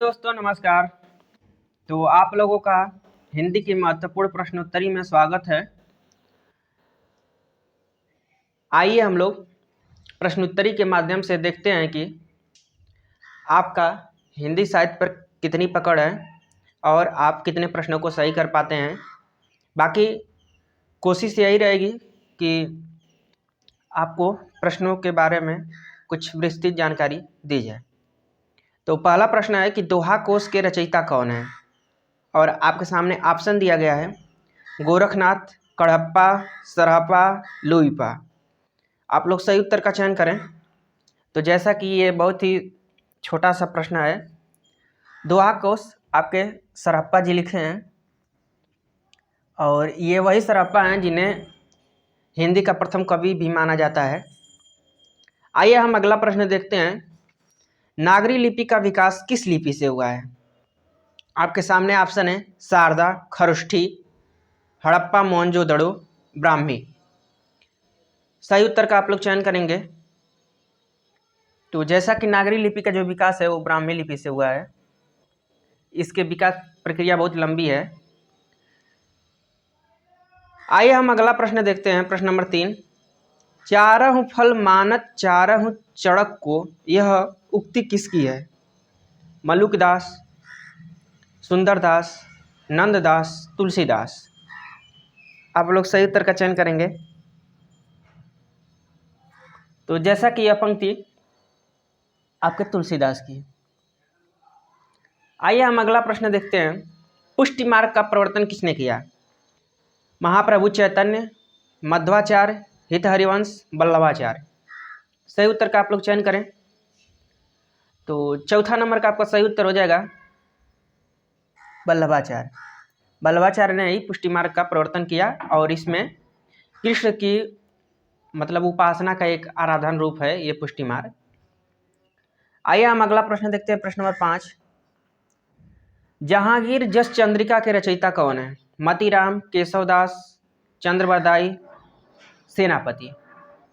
दोस्तों नमस्कार। तो आप लोगों का हिंदी की महत्वपूर्ण प्रश्नोत्तरी में स्वागत है। आइए हम लोग प्रश्नोत्तरी के माध्यम से देखते हैं कि आपका हिंदी साहित्य पर कितनी पकड़ है और आप कितने प्रश्नों को सही कर पाते हैं। बाकी कोशिश यही रहेगी कि आपको प्रश्नों के बारे में कुछ विस्तृत जानकारी दी जाए। तो पहला प्रश्न है कि दोहा कोश के रचयिता कौन है, और आपके सामने ऑप्शन दिया गया है गोरखनाथ, कड़प्पा, सरहप्पा, लुइपा। आप लोग सही उत्तर का चयन करें। तो जैसा कि ये बहुत ही छोटा सा प्रश्न है, दोहा कोश आपके सरहप्पा जी लिखे हैं, और ये वही सरहप्पा हैं जिन्हें हिंदी का प्रथम कवि भी माना जाता है। आइए हम अगला प्रश्न देखते हैं। नागरी लिपि का विकास किस लिपि से हुआ है? आपके सामने ऑप्शन है शारदा, खरुष्ठी, हड़प्पा, मोहनजोदड़ो, ब्राह्मी। सही उत्तर का आप लोग चयन करेंगे। तो जैसा कि नागरी लिपि का जो विकास है वो ब्राह्मी लिपि से हुआ है। इसके विकास प्रक्रिया बहुत लंबी है। आइए हम अगला प्रश्न देखते हैं। प्रश्न नंबर 3, चारहु फल मानत चारहु चड़क को, यह उक्ति किसकी है? मलुकदास, सुंदरदास, नंददास, तुलसीदास। आप लोग सही उत्तर का चयन करेंगे। तो जैसा कि यह पंक्ति आपके तुलसीदास की। आइए हम अगला प्रश्न देखते हैं। पुष्टि मार्ग का प्रवर्तन किसने किया? महाप्रभु चैतन्य, मध्वाचार्य, हित हरिवंश, वल्लभाचार्य। सही उत्तर का आप लोग चयन करें। तो चौथा नंबर का आपका सही उत्तर हो जाएगा वल्लभाचार्य। वल्लभाचार्य ने ही पुष्टि मार्ग का प्रवर्तन किया, और इसमें कृष्ण की मतलब उपासना का एक आराधन रूप है ये पुष्टि मार्ग। आइए हम अगला प्रश्न देखते हैं। प्रश्न नंबर 5, जहांगीर जस चंद्रिका के रचयिता कौन है? मतीराम, केशवदास, चंद्रबरदाई, सेनापति।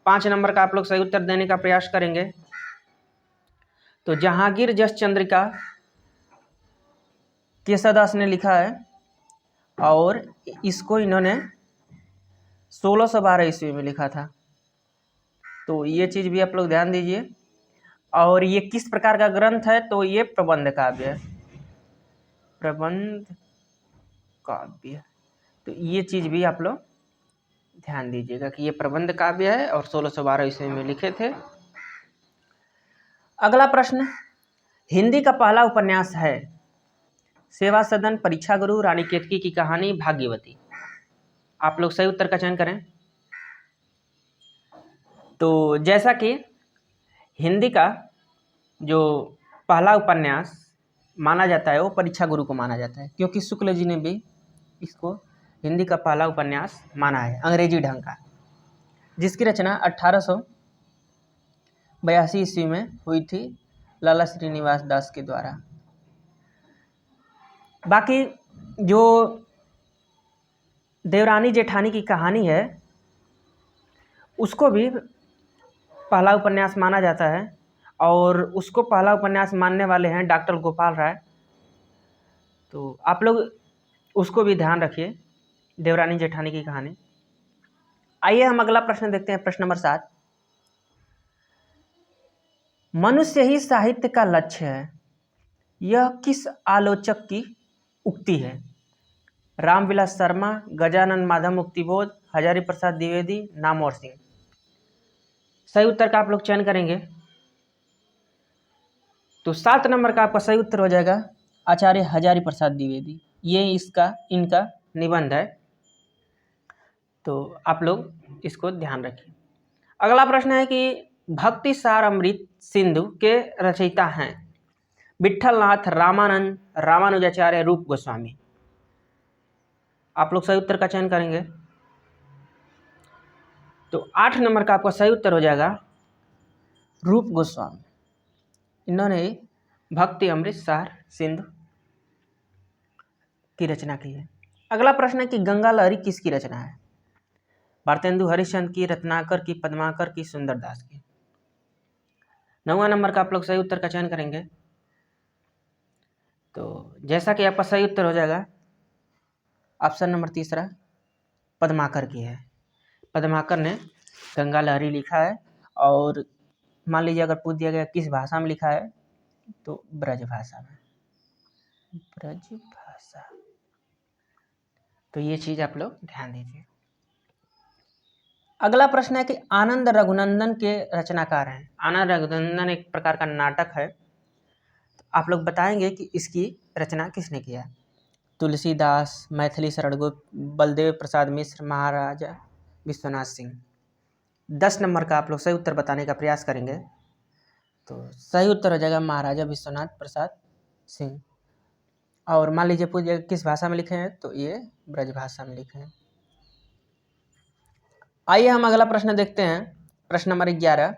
5 नंबर का आप लोग सही उत्तर देने का प्रयास करेंगे। तो जहांगीर जस चंद्रिका केशवदास ने लिखा है, और इसको इन्होंने 1612 ईस्वी में लिखा था। तो ये चीज़ भी आप लोग ध्यान दीजिए। और ये किस प्रकार का ग्रंथ है? तो ये प्रबंध काव्य है, प्रबंध काव्य। तो ये चीज़ भी आप लोग ध्यान दीजिएगा कि ये प्रबंध काव्य है और 1612 ईस्वी में लिखे थे। अगला प्रश्न, हिंदी का पहला उपन्यास है सेवा सदन, परीक्षा गुरु, रानी केतकी की कहानी, भाग्यवती। आप लोग सही उत्तर का चयन करें। तो जैसा कि हिंदी का जो पहला उपन्यास माना जाता है वो परीक्षा गुरु को माना जाता है, क्योंकि शुक्ल जी ने भी इसको हिंदी का पहला उपन्यास माना है अंग्रेजी ढंग का, जिसकी रचना 1882 ईस्वी में हुई थी लाला श्रीनिवास दास के द्वारा। बाकी जो देवरानी जेठानी की कहानी है उसको भी पहला उपन्यास माना जाता है, और उसको पहला उपन्यास मानने वाले हैं डॉक्टर गोपाल राय। तो आप लोग उसको भी ध्यान रखिए, देवरानी जेठानी की कहानी। आइए हम अगला प्रश्न देखते हैं। प्रश्न नंबर 7, मनुष्य ही साहित्य का लक्ष्य है, यह किस आलोचक की उक्ति है? रामविलास शर्मा, गजानन माधव मुक्तिबोध, हजारी प्रसाद द्विवेदी, नामवर सिंह। सही उत्तर का आप लोग चयन करेंगे। तो 7 नंबर का आपका सही उत्तर हो जाएगा आचार्य हजारी प्रसाद द्विवेदी। ये इनका निबंध है। तो आप लोग इसको ध्यान रखिए। अगला प्रश्न है कि भक्ति सार अमृत सिंधु के रचयिता हैं विठलनाथ, रामानंद, रामानुजाचार्य, रूप गोस्वामी। आप लोग सही उत्तर का चयन करेंगे। तो 8 नंबर का आपका सही उत्तर हो जाएगा रूप गोस्वामी। इन्होंने भक्ति अमृत सार सिंधु की रचना की है। अगला प्रश्न है कि गंगा लहरी किसकी रचना है? भारतेंदु हरिश्चंद्र की, रत्नाकर की, पद्माकर की, सुंदरदास की। 9वां नंबर का आप लोग सही उत्तर का चयन करेंगे। तो जैसा कि आपका सही उत्तर हो जाएगा ऑप्शन नंबर तीसरा, पद्माकर की है। पद्माकर ने गंगा लहरी लिखा है, और मान लीजिए अगर पूछ दिया गया किस भाषा में लिखा है, तो ब्रज भाषा में, ब्रज भाषा। तो ये चीज़ आप लोग ध्यान दीजिए। अगला प्रश्न है कि आनंद रघुनंदन के रचनाकार हैं। आनंद रघुनंदन एक प्रकार का नाटक है। तो आप लोग बताएंगे कि इसकी रचना किसने किया। तुलसीदास, मैथिली शरण गुप्त, बलदेव प्रसाद मिश्र, महाराजा विश्वनाथ सिंह। 10 नंबर का आप लोग सही उत्तर बताने का प्रयास करेंगे। तो सही उत्तर हो जाएगा महाराजा विश्वनाथ प्रसाद सिंह। और मान लीजिए पूछ जाएगा किस भाषा में लिखे हैं, तो ये ब्रज भाषा में लिखे हैं। आइए हम अगला प्रश्न देखते हैं। प्रश्न नंबर 11,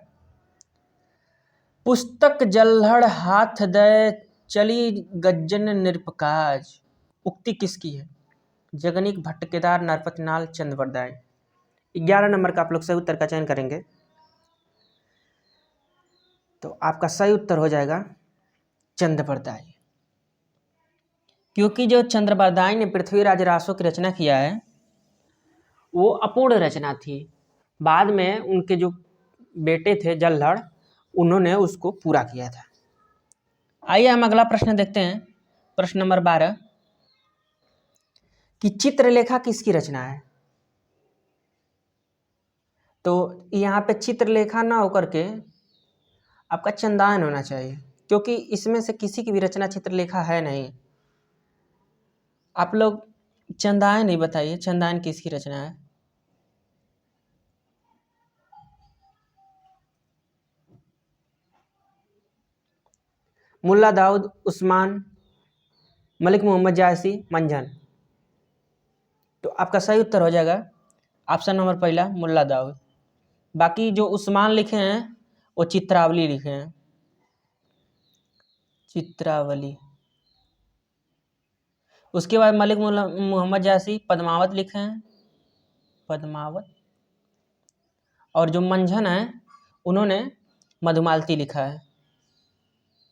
पुस्तक जल्हड़ हाथ दय चली गज्जन निरपकाज, उक्ति किसकी है। जगनीक, भट्टकेदार, नरपतिनाल, चंद्रवरदाई। 11 नंबर का आप लोग सही उत्तर का चयन करेंगे। तो आपका सही उत्तर हो जाएगा चंद्रवरदाई, क्योंकि जो चंद्रवरदाई ने पृथ्वीराज रासो की रचना किया है वो अपूर्ण रचना थी। बाद में उनके जो बेटे थे जल्हड़, उन्होंने उसको पूरा किया था। आइए हम अगला प्रश्न देखते हैं। प्रश्न नंबर 12, कि चित्रलेखा किसकी रचना है। तो यहाँ पे चित्रलेखा ना होकर के आपका चंदायन होना चाहिए, क्योंकि इसमें से किसी की भी रचना चित्रलेखा है नहीं। आप लोग चंदायन ही बताइए, चंदायन किसकी रचना है। मुल्ला दाऊद, उस्मान, मलिक मोहम्मद जायसी, मंझन। तो आपका सही उत्तर हो जाएगा ऑप्शन नंबर पहला, मुल्ला दाऊद। बाकी जो उस्मान लिखे हैं वो चित्रावली लिखे हैं, चित्रावली। उसके बाद मलिक मोहम्मद जायसी पद्मावत लिखे हैं, पद्मावत। और जो मंझन है उन्होंने मधुमालती लिखा है,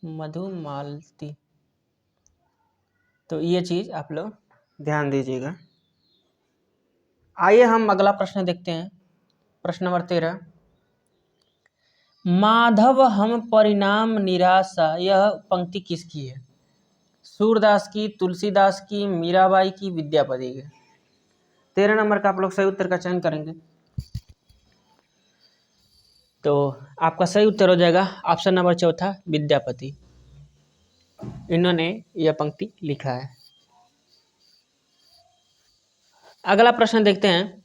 मधुमालती। तो ये चीज़ आप लोग ध्यान दीजिएगा। आइए हम अगला प्रश्न देखते हैं। प्रश्न नंबर 13, माधव हम परिणाम निराशा, यह पंक्ति किसकी है। सूरदास की, तुलसीदास की, मीराबाई की, विद्यापति की। 13 नंबर का आप लोग सही उत्तर का चयन करेंगे। तो आपका सही उत्तर हो जाएगा ऑप्शन नंबर चौथा, विद्यापति। इन्होंने यह पंक्ति लिखा है। अगला प्रश्न देखते हैं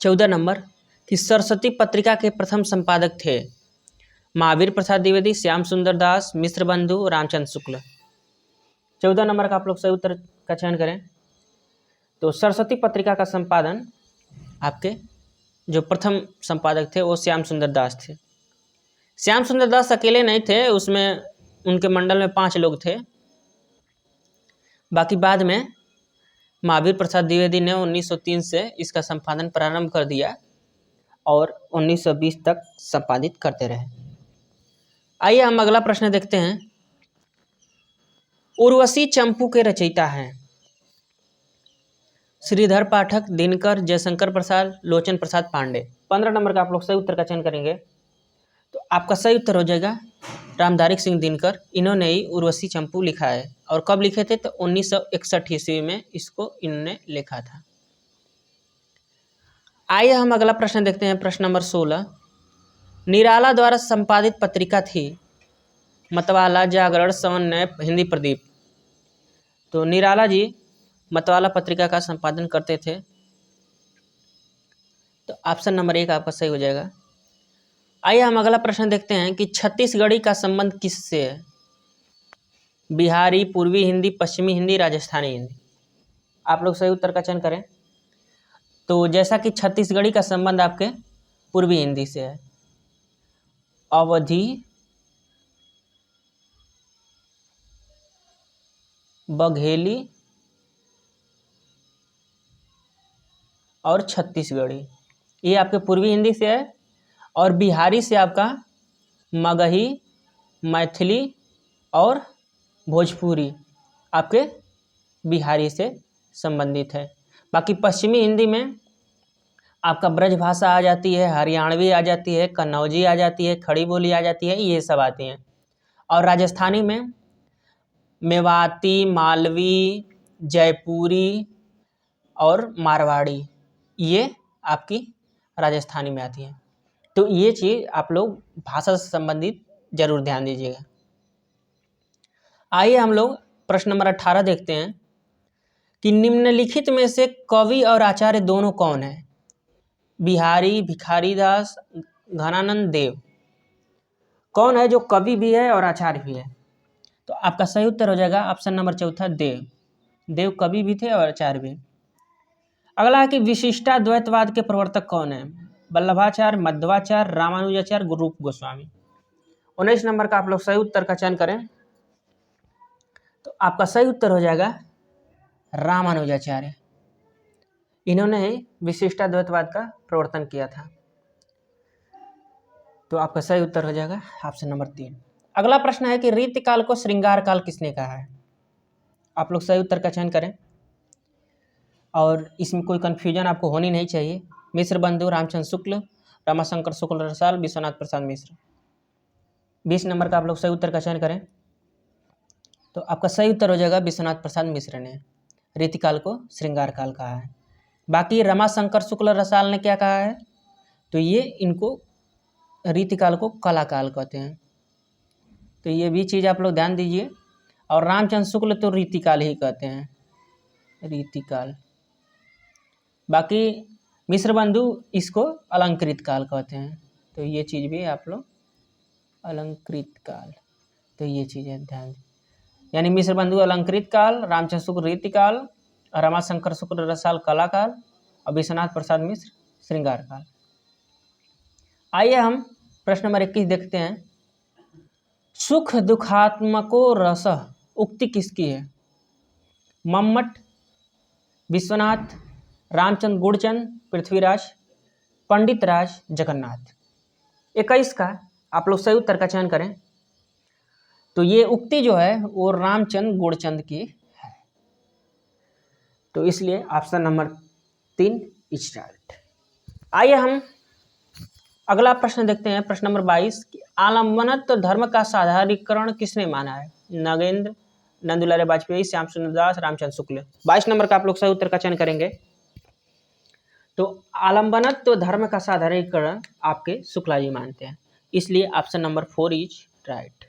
14 नंबर, कि सरस्वती पत्रिका के प्रथम संपादक थे। महावीर प्रसाद द्विवेदी, श्याम सुंदर दास, मिश्र बंधु, रामचंद्र शुक्ल। 14 नंबर का आप लोग सही उत्तर का चयन करें। तो सरस्वती पत्रिका का संपादन आपके जो प्रथम संपादक थे वो श्याम सुंदर दास थे। श्याम सुंदर दास अकेले नहीं थे, उसमें उनके मंडल में 5 लोग थे। बाकी बाद में महावीर प्रसाद द्विवेदी ने 1903 से इसका संपादन प्रारंभ कर दिया और 1920 तक संपादित करते रहे। आइए हम अगला प्रश्न देखते हैं। उर्वशी चंपू के रचयिता हैं श्रीधर पाठक, दिनकर, जयशंकर प्रसाद, लोचन प्रसाद पांडे। 15 नंबर का आप लोग सही उत्तर का चयन करेंगे। तो आपका सही उत्तर हो जाएगा रामधारी सिंह दिनकर। इन्होंने ही उर्वशी चंपू लिखा है। और कब लिखे थे, तो 1961 ईस्वी में इसको इन्होंने लिखा था। आइए हम अगला प्रश्न देखते हैं। प्रश्न नंबर 16, निराला द्वारा संपादित पत्रिका थी मतवाला, जागरण, समन्वय, हिंदी प्रदीप। तो निराला जी मतवाला पत्रिका का संपादन करते थे। तो ऑप्शन नंबर 1 आपका सही हो जाएगा। आइए हम अगला प्रश्न देखते हैं कि छत्तीसगढ़ी का संबंध किससे है। बिहारी, पूर्वी हिंदी, पश्चिमी हिंदी, राजस्थानी हिंदी। आप लोग सही उत्तर का चयन करें। तो जैसा कि छत्तीसगढ़ी का संबंध आपके पूर्वी हिंदी से है। अवधी, बघेली और छत्तीसगढ़ी, ये आपके पूर्वी हिंदी से है। और बिहारी से आपका मगही, मैथिली और भोजपुरी आपके बिहारी से संबंधित है। बाकी पश्चिमी हिंदी में आपका ब्रज भाषा आ जाती है, हरियाणवी आ जाती है, कन्नौजी आ जाती है, खड़ी बोली आ जाती है, ये सब आती हैं। और राजस्थानी में मेवाती, मालवी, जयपुरी और मारवाड़ी, ये आपकी राजस्थानी में आती हैं। तो ये चीज़ आप लोग भाषा से संबंधित जरूर ध्यान दीजिएगा। आइए हम लोग प्रश्न नंबर 18 देखते हैं कि निम्नलिखित में से कवि और आचार्य दोनों कौन है? बिहारी, भिखारीदास, घनानंद देव, कौन है जो कवि भी है और आचार्य भी है? तो आपका सही उत्तर हो जाएगा ऑप्शन नंबर चौथा, देव। देव कवि भी थे और आचार्य भी। अगला है कि विशिष्टाद्वैतवाद के प्रवर्तक कौन है? वल्लभाचार्य, मध्वाचार्य, रामानुजाचार्य, रूप गोस्वामी। 19 नंबर का आप लोग सही उत्तर का चयन करें तो आपका सही उत्तर हो जाएगा रामानुजाचार्य। इन्होंने विशिष्टाद्वैतवाद का प्रवर्तन किया था। तो आपका सही उत्तर हो जाएगा ऑप्शन नंबर 3। अगला प्रश्न है कि रीतिकाल को श्रृंगार काल किसने कहा है? आप लोग सही उत्तर का चयन करें और इसमें कोई कन्फ्यूजन आपको होनी नहीं चाहिए। मिश्र बंधु, रामचंद्र शुक्ल, रमाशंकर शुक्ल रसाल, विश्वनाथ प्रसाद मिश्र। 20 नंबर का आप लोग सही उत्तर का चयन करें तो आपका सही उत्तर हो जाएगा विश्वनाथ प्रसाद मिश्र ने रीतिकाल को श्रृंगार काल कहा है। बाकी रमाशंकर शुक्ल रसाल ने क्या कहा है? तो ये इनको रीतिकाल को कलाकाल कहते हैं। तो ये भी चीज़ आप लोग ध्यान दीजिए। और रामचंद्र शुक्ल तो रीतिकाल ही कहते हैं, रीतिकाल। बाकी मिश्र बंधु इसको अलंकृत काल कहते हैं। तो ये चीज़ भी आप लोग अलंकृत काल, तो ये चीज़ें ध्यान, यानी मिश्र बंधु अलंकृत काल, रामचंद्र शुक्ल रीतिकाल, रमाशंकर शुक्ल रसाल कलाकाल और विश्वनाथ प्रसाद मिश्र श्रृंगार काल। आइए हम प्रश्न नंबर 21 देखते हैं। सुख दुखात्मको रस उक्ति किसकी है? मम्मट, विश्वनाथ, रामचंद्र गुड़चंद, पृथ्वीराज, पंडित राज, जगन्नाथ। 21 का आप लोग सही उत्तर का चयन करें तो ये उक्ति जो है वो रामचंद्र गुड़चंद की है। तो इसलिए ऑप्शन नंबर 3 इज राइट। आइए हम अगला प्रश्न देखते हैं। प्रश्न नंबर 22 कि आलम्बनत्व धर्म का साधारणीकरण किसने माना है? नगेंद्र, नंदुलाल वाजपेयी, श्याम सुंदर दास, रामचंद्र शुक्ल। 22 नंबर का आप लोग सही उत्तर का चयन करेंगे तो आलम्बनत्व धर्म का साधारणीकरण आपके शुक्ला जी मानते हैं, इसलिए ऑप्शन नंबर 4 इज राइट।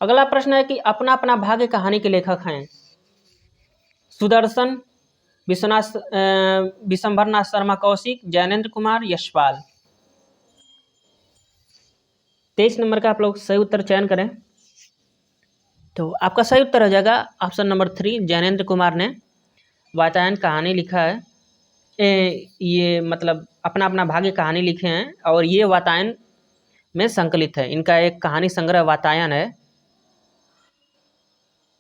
अगला प्रश्न है कि अपना अपना भाग्य कहानी के लेखक हैं सुदर्शन, विश्वनाथ, विशंभरनाथ शर्मा कौशिक, जैनेन्द्र कुमार, यशपाल। 23 नंबर का आप लोग सही उत्तर चयन करें तो आपका सही उत्तर हो जाएगा ऑप्शन नंबर 3, जैनेन्द्र कुमार ने वातायन कहानी लिखा है। ये मतलब अपना अपना भाग्य कहानी लिखे हैं और ये वातायन में संकलित है। इनका एक कहानी संग्रह वातायन है,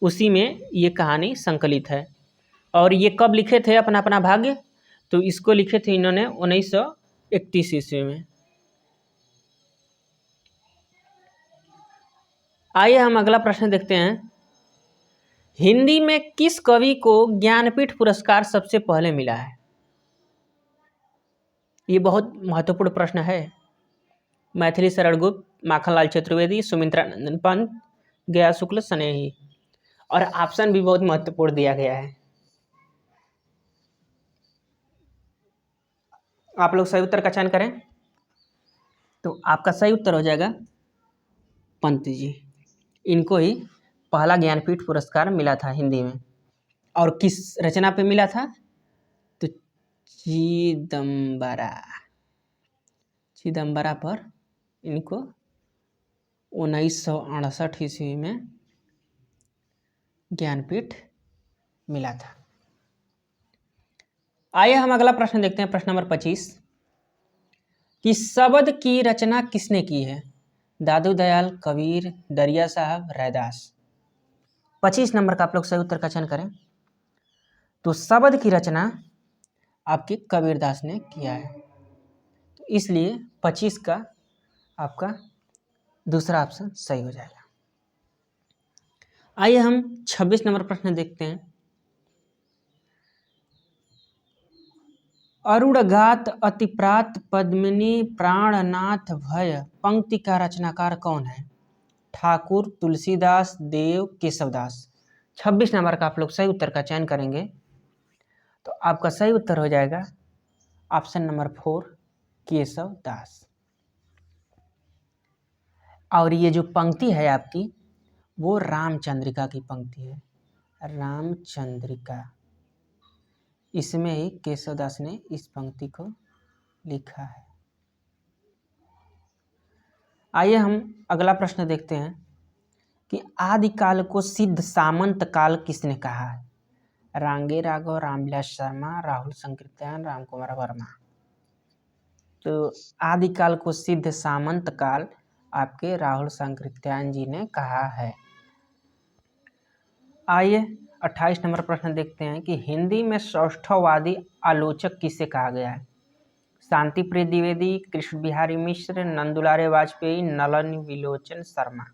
उसी में ये कहानी संकलित है। और ये कब लिखे थे अपना अपना भाग्य? तो इसको लिखे थे इन्होंने 1931 ईस्वी में। आइए हम अगला प्रश्न देखते हैं। हिंदी में किस कवि को ज्ञानपीठ पुरस्कार सबसे पहले मिला है? ये बहुत महत्वपूर्ण प्रश्न है। मैथिली शरण गुप्त, माखनलाल चतुर्वेदी, सुमित्रा नंदन पंत, गया शुक्ल, स्नेही। और ऑप्शन भी बहुत महत्वपूर्ण दिया गया है। आप लोग सही उत्तर का चयन करें तो आपका सही उत्तर हो जाएगा पंत जी। इनको ही पहला ज्ञानपीठ पुरस्कार मिला था हिंदी में। और किस रचना पे मिला था? तो चिदम्बरा पर इनको 1968 ईस्वी में ज्ञानपीठ मिला था। आइए हम अगला प्रश्न देखते हैं। प्रश्न नंबर 25 कि शब्द की रचना किसने की है? दादू दयाल, कबीर, दरिया साहब, रैदास। 25 नंबर का आप लोग सही उत्तर का चयन करें तो शब्द की रचना आपके कबीरदास ने किया है। तो इसलिए 25 का आपका दूसरा ऑप्शन सही हो जाएगा। आइए हम 26 नंबर प्रश्न देखते हैं। अरुणगात अतिप्रात पद्मिनी प्राणनाथ भय पंक्ति का रचनाकार कौन है? ठाकुर, तुलसीदास, देव, केशवदास। 26 नंबर का आप लोग सही उत्तर का चयन करेंगे तो आपका सही उत्तर हो जाएगा ऑप्शन नंबर 4 केशवदास। और ये जो पंक्ति है आपकी वो रामचंद्रिका की पंक्ति है, रामचंद्रिका। इसमें ही केशवदास ने इस पंक्ति को लिखा है। आइए हम अगला प्रश्न देखते हैं कि आदिकाल को सिद्ध सामंत काल किसने कहा है? रांगे राघव, रामविलास शर्मा, राहुल संकीर्तन, रामकुमार वर्मा। तो आदिकाल को सिद्ध सामंत काल आपके राहुल संकीर्तन जी ने कहा है। आइए 28 नंबर प्रश्न देखते हैं कि हिंदी में सौष्ठववादी आलोचक किसे कहा गया है? शांति प्रिय द्विवेदी, कृष्ण बिहारी मिश्र, नंदुलारे वाजपेयी, नलन विलोचन शर्मा।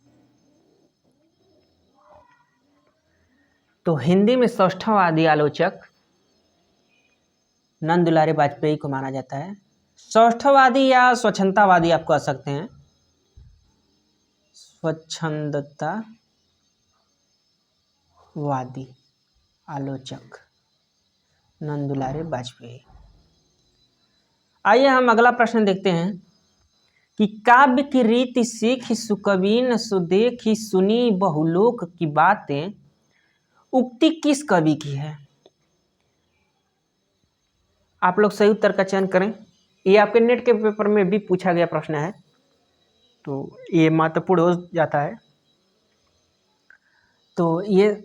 तो हिंदी में सौष्ठववादी आलोचक नंदुलारे वाजपेयी को माना जाता है। सौष्ठववादी या स्वच्छंदतावादी आप कह सकते हैं, स्वच्छंदतावादी आलोचक नंदुलारे वाजपेयी। आइए हम अगला प्रश्न देखते हैं कि काव्य की रीति सीखी सुकवीन सुदेखी सुनी बहुलोक की बातें उक्ति किस कवि की है? आप लोग सही उत्तर का चयन करें। ये आपके नेट के पेपर में भी पूछा गया प्रश्न है तो ये महत्वपूर्ण हो जाता है। तो ये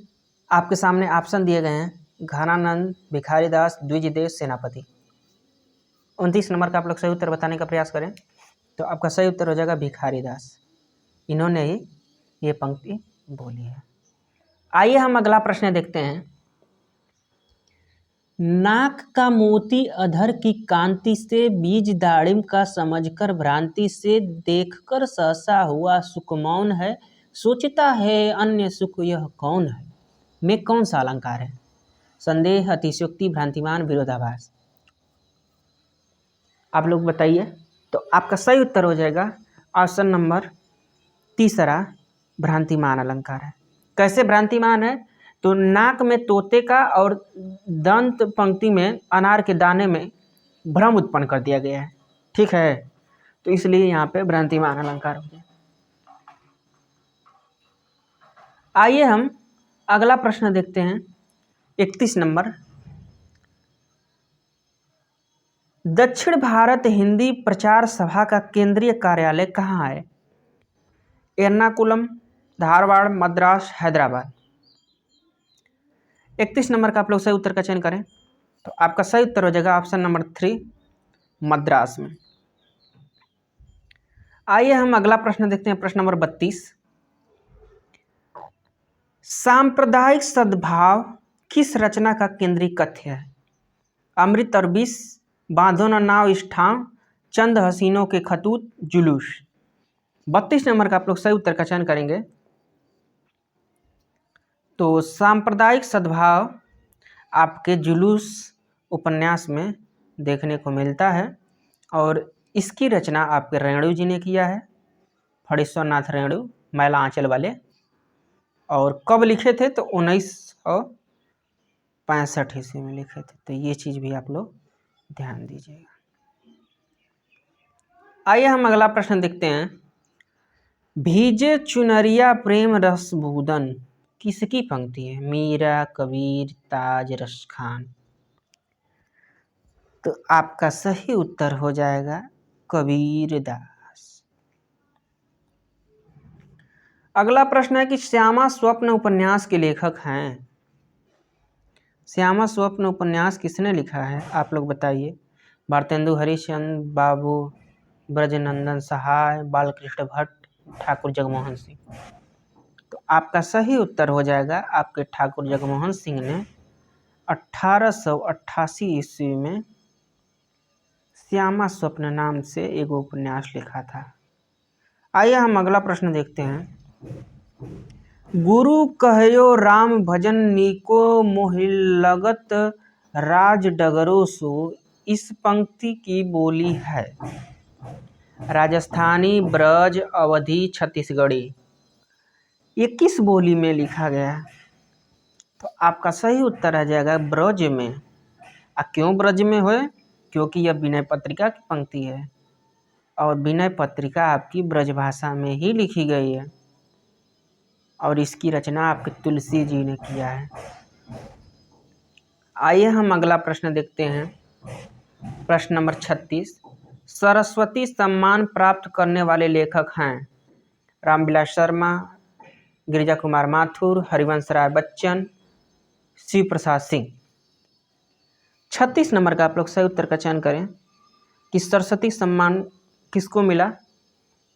आपके सामने ऑप्शन दिए गए हैं, घनानंद, भिखारीदास, द्विजदेव, सेनापति। 29 नंबर का आप लोग सही उत्तर बताने का प्रयास करें तो आपका सही उत्तर हो जाएगा भिखारीदास। इन्होंने ही ये पंक्ति बोली है। आइए हम अगला प्रश्न देखते हैं। नाक का मोती अधर की कांति से बीज दाड़िम का समझकर भ्रांति से देखकर सहसा हुआ सुख मौन है, सोचता है अन्य सुख यह कौन है? में कौन सा अलंकार है? संदेह, अतिशयोक्ति, भ्रांतिमान, विरोधाभास। आप लोग बताइए। तो आपका सही उत्तर हो जाएगा ऑप्शन नंबर 3 भ्रांतिमान अलंकार है। कैसे भ्रांतिमान है? तो नाक में तोते का और दंत पंक्ति में अनार के दाने में भ्रम उत्पन्न कर दिया गया है, ठीक है, तो इसलिए यहाँ पे भ्रांतिमान अलंकार हो गया। आइए हम अगला प्रश्न देखते हैं 31 नंबर। दक्षिण भारत हिंदी प्रचार सभा का केंद्रीय कार्यालय कहाँ है? एर्नाकुलम, धारवाड़, मद्रास, हैदराबाद। 31 नंबर का आप लोग सही उत्तर का चयन करें तो आपका सही उत्तर हो जाएगा ऑप्शन नंबर 3 मद्रास में। आइए हम अगला प्रश्न देखते हैं, प्रश्न नंबर 32। सांप्रदायिक सद्भाव किस रचना का केंद्रीय कथ्य है? अमृत और विष, बांधो न नाव इस ठाव, चंद हसीनों के खतूत, जुलूस। 32 नंबर का आप लोग सही उत्तर का चयन करेंगे तो सांप्रदायिक सद्भाव आपके जुलूस उपन्यास में देखने को मिलता है और इसकी रचना आपके रेणु जी ने किया है, फणीश्वर नाथ रेणु, मैला आंचल वाले। और कब लिखे थे? तो 1965 ईस्वी में लिखे थे। तो ये चीज़ भी आप लोग ध्यान दीजिएगा। आइए हम अगला प्रश्न देखते हैं। भीजे चुनरिया प्रेम रस भूदन किसकी पंक्ति है? मीरा, कबीर, ताज, रस खान। तो आपका सही उत्तर हो जाएगा कबीरदास। अगला प्रश्न है कि श्यामा स्वप्न उपन्यास के लेखक हैं। श्यामा स्वप्न उपन्यास किसने लिखा है? आप लोग बताइए। भारतेंदु हरिश्चंद्र, बाबू ब्रजनंदन सहाय, बालकृष्ण भट्ट, ठाकुर जगमोहन सिंह। तो आपका सही उत्तर हो जाएगा आपके ठाकुर जगमोहन सिंह ने 1888 ईस्वी में श्यामा स्वप्न नाम से एक उपन्यास लिखा था। आइए हम अगला प्रश्न देखते हैं। गुरु कहयो राम भजन नीको मोहि लगत राज डगरो सो, इस पंक्ति की बोली है राजस्थानी, ब्रज, अवधी, छत्तीसगढ़ी। ये किस बोली में लिखा गया है? तो आपका सही उत्तर आ जाएगा ब्रज में। क्यों ब्रज में हो? क्योंकि यह विनय पत्रिका की पंक्ति है और विनय पत्रिका आपकी ब्रज भाषा में ही लिखी गई है और इसकी रचना आपके तुलसी जी ने किया है। आइए हम अगला प्रश्न देखते हैं। प्रश्न नंबर 36। सरस्वती सम्मान प्राप्त करने वाले लेखक हैं रामविलास शर्मा, गिरिजा कुमार माथुर, हरिवंश राय बच्चन, शिव प्रसाद सिंह। 36 नंबर का आप लोग सही उत्तर का चयन करें कि सरस्वती सम्मान किसको मिला?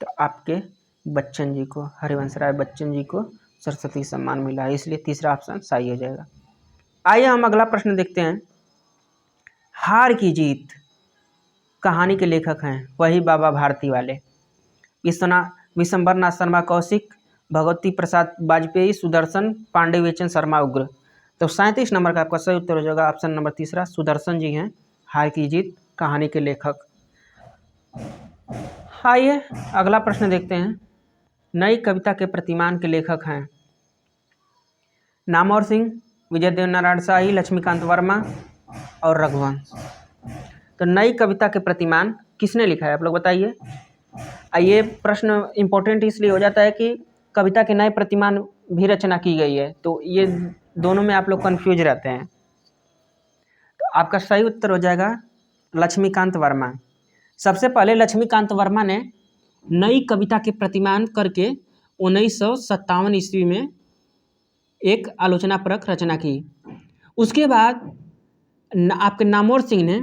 तो आपके बच्चन जी को, हरिवंश राय बच्चन जी को सरस्वती सम्मान मिला है, इसलिए तीसरा ऑप्शन सही हो जाएगा। आइए हम अगला प्रश्न देखते हैं। हार की जीत कहानी के लेखक हैं वही बाबा भारती वाले, विशंबरनाथ शर्मा कौशिक, भगवती प्रसाद वाजपेयी, सुदर्शन पांडे, वेचन शर्मा उग्र। तो 37 नंबर का आपका सही उत्तर हो जाएगा ऑप्शन नंबर तीसरा, सुदर्शन जी हैं हार की जीत कहानी के लेखक। आइए अगला प्रश्न देखते हैं। नई कविता के प्रतिमान के लेखक हैं नामवर सिंह, विजय देव नारायण शाही, लक्ष्मीकांत वर्मा और रघुवंश। तो नई कविता के प्रतिमान किसने लिखा है आप लोग बताइए। ये प्रश्न इम्पोर्टेंट इसलिए हो जाता है कि कविता के नए प्रतिमान भी रचना की गई है, तो ये दोनों में आप लोग कंफ्यूज रहते हैं। तो आपका सही उत्तर हो जाएगा लक्ष्मीकांत वर्मा। सबसे पहले लक्ष्मीकांत वर्मा ने नई कविता के प्रतिमान करके 1957 ईस्वी में एक आलोचनापरक रचना की। उसके बाद आपके नामवर सिंह ने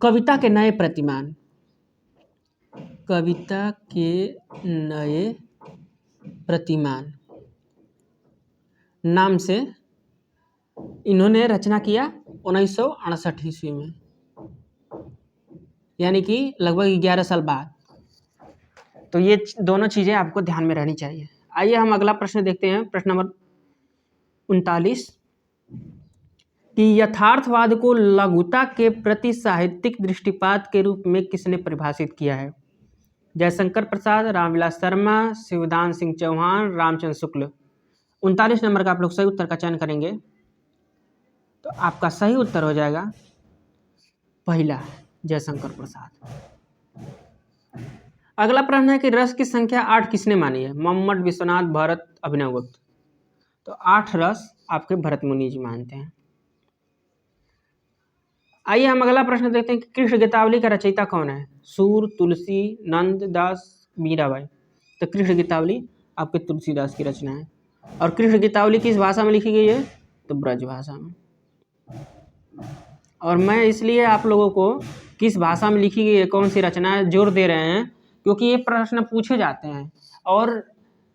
कविता के नए प्रतिमान, कविता के नए प्रतिमान नाम से इन्होंने रचना किया 1968 ईस्वी में, यानी कि लगभग 11 साल बाद। तो ये दोनों चीज़ें आपको ध्यान में रहनी चाहिए। आइए हम अगला प्रश्न देखते हैं। प्रश्न नंबर 39 कि यथार्थवाद को लघुता के प्रति साहित्यिक दृष्टिपात के रूप में किसने परिभाषित किया है? जयशंकर प्रसाद, रामविलास शर्मा, शिवदान सिंह चौहान, रामचंद्र शुक्ल। 39 नंबर का आप लोग सही उत्तर का चयन करेंगे तो आपका सही उत्तर हो जाएगा पहला, जयशंकर प्रसाद। अगला प्रश्न है कि रस की संख्या 8 किसने मानी है? मोहम्मद, विश्वनाथ, भरत, अभिनवगुप्त। तो 8 रस आपके भरत मुनि जी मानते हैं। आइए हम अगला प्रश्न देखते हैं कि कृष्ण गीतावली का रचयिता कौन है? सूर, तुलसी, नंद दास, मीराबाई। तो कृष्ण गीतावली आपके तुलसीदास की रचना है। और कृष्ण गीतावली किस भाषा में लिखी गई है? तो ब्रज भाषा में। और मैं इसलिए आप लोगों को किस भाषा में लिखी गई है, कौन सी रचना है, जोर दे रहे हैं क्योंकि ये प्रश्न पूछे जाते हैं और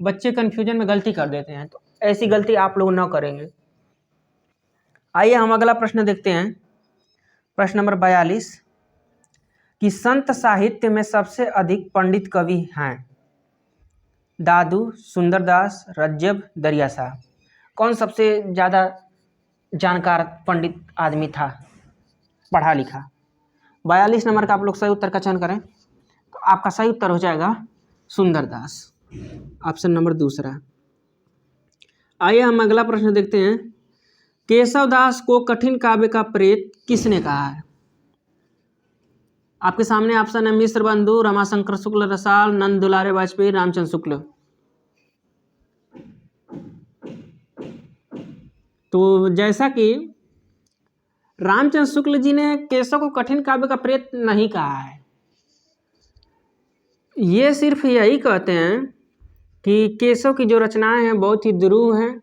बच्चे कन्फ्यूजन में गलती कर देते हैं, तो ऐसी गलती आप लोग न करेंगे। आइए हम अगला प्रश्न देखते हैं। प्रश्न नंबर 42 कि संत साहित्य में सबसे अधिक पंडित कवि हैं? दादू, सुंदरदास, रज्जब, दरिया साहब। कौन सबसे ज़्यादा जानकार पंडित आदमी था, पढ़ा लिखा? 42 नंबर का आप लोग सही उत्तर का चयन करें तो आपका सही उत्तर हो जाएगा सुंदरदास, ऑप्शन नंबर दूसरा। आइए हम अगला प्रश्न देखते हैं। केशवदास को कठिन काव्य का प्रेत किसने कहा है? आपके सामने ऑप्शन है मिश्र बंधु, रमाशंकर शुक्ल रसाल, नंद दुलारे वाजपेयी, रामचंद्र शुक्ल। तो जैसा कि रामचंद्र शुक्ल जी ने केशव को कठिन काव्य का प्रेत नहीं कहा है, ये सिर्फ यही कहते हैं कि केशव की जो रचनाएं हैं बहुत ही दुरूह हैं,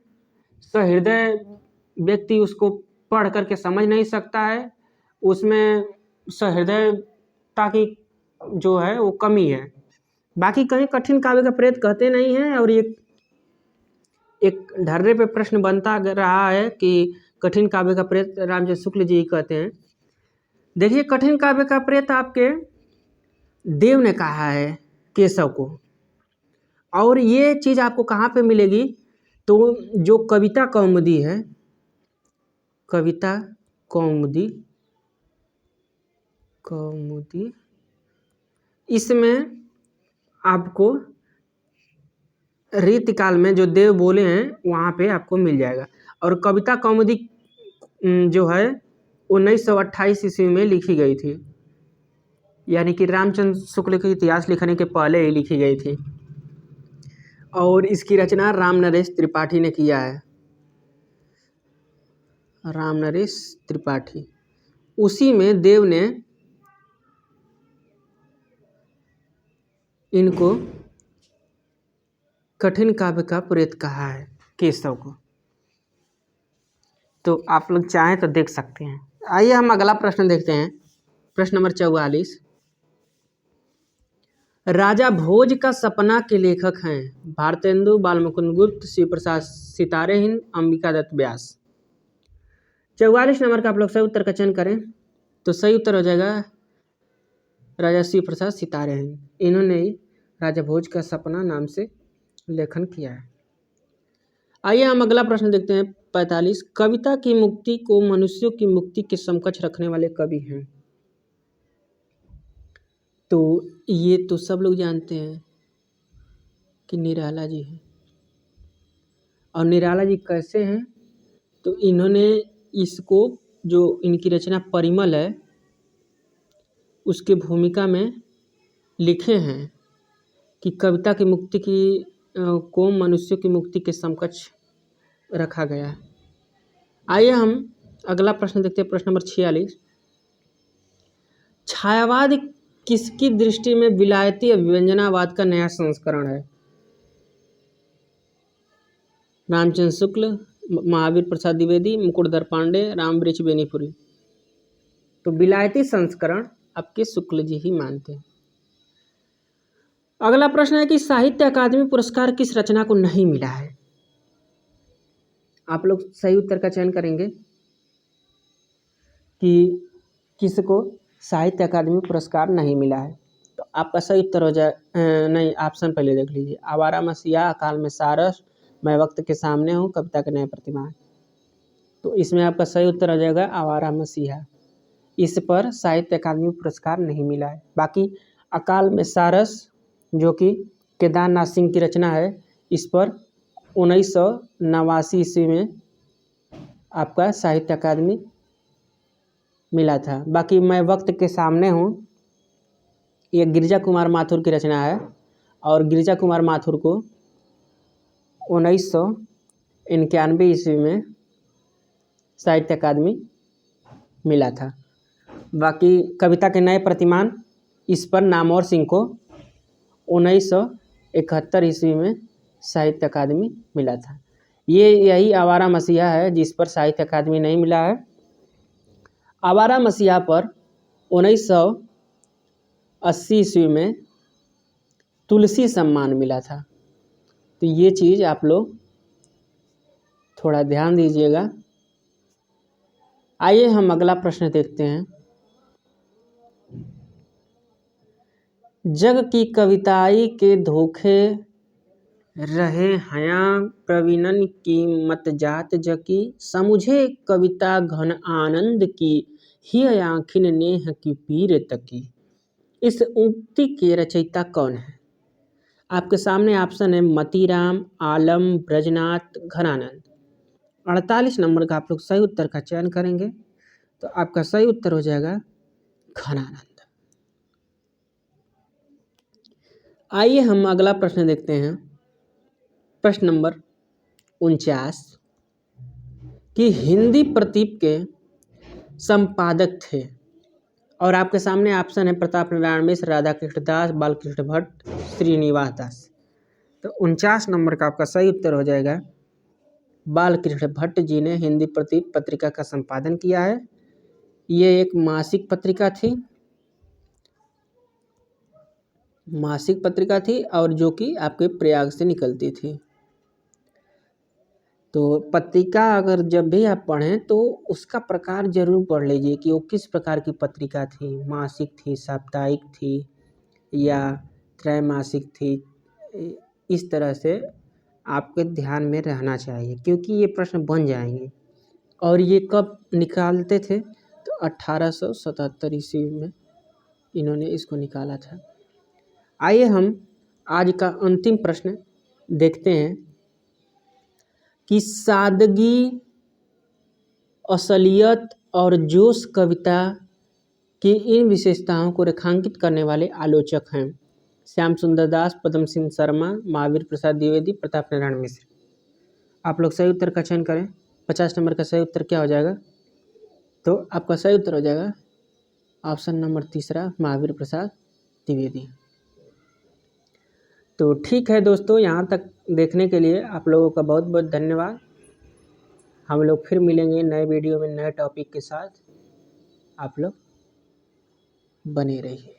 सहृदय व्यक्ति उसको पढ़ करके समझ नहीं सकता है, उसमें सहृदयता की जो है वो कमी है। बाकी कहीं कठिन काव्य का प्रेत कहते नहीं हैं। और ये एक ढर्रे पे प्रश्न बनता रहा है कि कठिन काव्य का प्रेत रामचंद्र शुक्ल जी कहते हैं। देखिए, कठिन काव्य का प्रेत आपके देव ने कहा है केशव को, और ये चीज़ आपको कहाँ पे मिलेगी, तो जो कविता कौमुदी है, कविता कौमुदी इसमें आपको रीतिकाल में जो देव बोले हैं वहाँ पे आपको मिल जाएगा। और कविता कौमुदी जो है 1928 ईस्वी में लिखी गई थी, यानी कि रामचंद्र शुक्ल के इतिहास लिखने के पहले ही लिखी गई थी। और इसकी रचना राम नरेश त्रिपाठी ने किया है, राम नरेश त्रिपाठी। उसी में देव ने इनको कठिन काव्य का प्रेत कहा है, केशव को। तो आप लोग चाहें तो देख सकते हैं। आइए हम अगला प्रश्न देखते हैं, प्रश्न नंबर 44। राजा भोज का सपना के लेखक हैं भारतेंदु, बालमुकुंद गुप्त, शिव प्रसाद सितारेहिन, अंबिका दत्त व्यास। 44 नंबर का आप लोग सही उत्तर का चयन करें तो सही उत्तर हो जाएगा राजा शिव प्रसाद सितारेहिन। इन्होंने ही राजा भोज का सपना नाम से लेखन किया है। आइए हम अगला प्रश्न देखते हैं 45। कविता की मुक्ति को मनुष्यों की मुक्ति के समकक्ष रखने वाले कवि हैं। तो ये तो सब लोग जानते हैं कि निराला जी हैं। और निराला जी कैसे हैं, तो इन्होंने इसको, जो इनकी रचना परिमल है, उसके भूमिका में लिखे हैं कि कविता की मुक्ति को मनुष्यों की मुक्ति के समकक्ष रखा गया है। आइए हम अगला प्रश्न देखते हैं, प्रश्न नंबर 46। छायावाद किसकी दृष्टि में विलायती अभिव्यंजनावाद का नया संस्करण है? रामचंद्र शुक्ल, महावीर प्रसाद द्विवेदी, मुकुटधर पांडे, रामवृक्ष बेनीपुरी। तो विलायती संस्करण आपके शुक्ल जी ही मानते हैं। अगला प्रश्न है कि साहित्य अकादमी पुरस्कार किस रचना को नहीं मिला है? आप लोग सही उत्तर का चयन करेंगे कि किसको साहित्य अकादमी पुरस्कार नहीं मिला है। तो आपका सही उत्तर हो जाए, नहीं, ऑप्शन पहले देख लीजिए। आवारा मसीहा, अकाल में सारस, मैं वक्त के सामने हूँ, कविता के नए प्रतिमान। तो इसमें आपका सही उत्तर हो जाएगा आवारा मसीहा। इस पर साहित्य अकादमी पुरस्कार नहीं मिला है। बाकी अकाल में सारस, जो कि केदारनाथ सिंह की रचना है, इस पर 1989 ईस्वी में आपका साहित्य अकादमी मिला था। बाकी मैं वक्त के सामने हूँ, ये गिरिजा कुमार माथुर की रचना है, और गिरिजा कुमार माथुर को 1991 ईस्वी में साहित्य अकादमी मिला था। बाकी कविता के नए प्रतिमान, इस पर नामवर सिंह को 1971 ईस्वी में साहित्य अकादमी मिला था। यही आवारा मसीहा है जिस पर साहित्य अकादमी नहीं मिला है। आवारा मसीहा पर 1980 ईस्वी में तुलसी सम्मान मिला था। तो ये चीज़ आप लोग थोड़ा ध्यान दीजिएगा। आइए हम अगला प्रश्न देखते हैं। जग की कविताई के धोखे रहे हयां प्रवीणन की मत जात जकी, समुझे कविता घन आनंद की, ही आँखिन नेह की पीर तकी। इस उक्ति के रचयिता कौन है? आपके सामने ऑप्शन है मतीराम, आलम, ब्रजनाथ, घनानंद। 48 नंबर का आप लोग सही उत्तर का चयन करेंगे तो आपका सही उत्तर हो जाएगा घनानंद। आइए हम अगला प्रश्न देखते हैं, प्रश्न नंबर 49 कि हिंदी प्रदीप के संपादक थे। और आपके सामने ऑप्शन है प्रताप नारायण मिश्र, राधा कृष्ण दास, बालकृष्ण भट्ट, श्रीनिवास दास। तो 49 नंबर का आपका सही उत्तर हो जाएगा बालकृष्ण भट्ट जी ने हिंदी प्रदीप पत्रिका का संपादन किया है। ये एक मासिक पत्रिका थी और जो कि आपके प्रयाग से निकलती थी। तो पत्रिका अगर जब भी आप पढ़ें तो उसका प्रकार जरूर पढ़ लीजिए कि वो किस प्रकार की पत्रिका थी, मासिक थी, साप्ताहिक थी या त्रैमासिक थी, इस तरह से आपके ध्यान में रहना चाहिए, क्योंकि ये प्रश्न बन जाएंगे। और ये कब निकालते थे? तो 1877 ईस्वी में इन्होंने इसको निकाला था। आइए हम आज का अंतिम प्रश्न देखते हैं कि सादगी, असलियत और जोश कविता की इन विशेषताओं को रेखांकित करने वाले आलोचक हैं। श्याम सुंदर दास, पद्म सिंह शर्मा, महावीर प्रसाद द्विवेदी, प्रताप नारायण मिश्र। आप लोग सही उत्तर का चयन करें। 50 नंबर का सही उत्तर क्या हो जाएगा? तो आपका सही उत्तर हो जाएगा ऑप्शन नंबर 3, महावीर प्रसाद द्विवेदी। तो ठीक है दोस्तों, यहाँ तक देखने के लिए आप लोगों का बहुत बहुत धन्यवाद। हम लोग फिर मिलेंगे नए वीडियो में नए टॉपिक के साथ। आप लोग बने रहिए।